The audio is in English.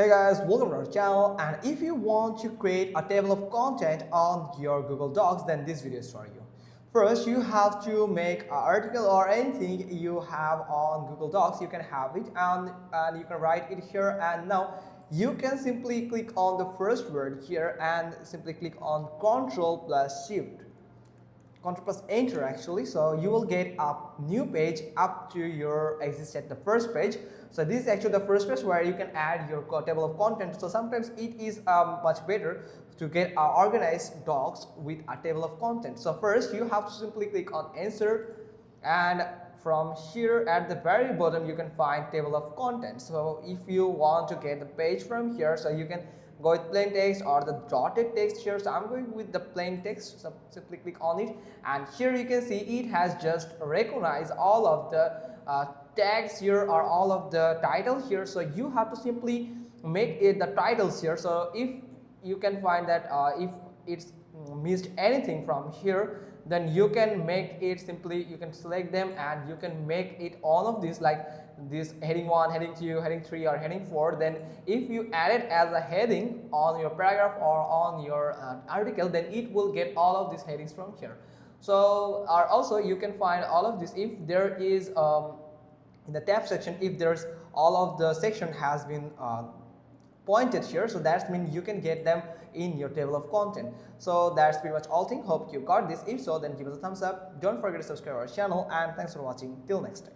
Hey guys, welcome to our channel, and if you want to create a table of content on your Google Docs, then this video is for you. First, you have to make an article or anything you have on Google Docs. You can have it and you can write it here, and now you can simply click on the first word here and simply click on Ctrl plus Shift. Ctrl plus enter actually, so you will get a new page up to your existed the first page. So this is actually the first page where you can add your table of contents. So sometimes it is much better to get organized docs with a table of contents. So first you have to simply click on insert, and from here at the very bottom you can find table of contents. So if you want to get the page from here, so you can go with plain text or the dotted text here. So I'm going with the plain text, so simply click on it, and here you can see it has just recognized all of the tags here or all of the title here. So you have to simply make it the titles here. So if you can find that if it's missed anything from here, then you can make it simply, you can select them and you can make it all of these, like this heading 1, heading 2, heading 3 or heading 4. Then if you add it as a heading on your paragraph or on your article, then it will get all of these headings from here. So also you can find all of this if there is in the tab section, if there's all of the section has been pointed here, so that means you can get them in your table of content. So that's pretty much all thing. Hope you got this. If so, then give us a thumbs up. Don't forget to subscribe our channel, and thanks for watching. Till next time.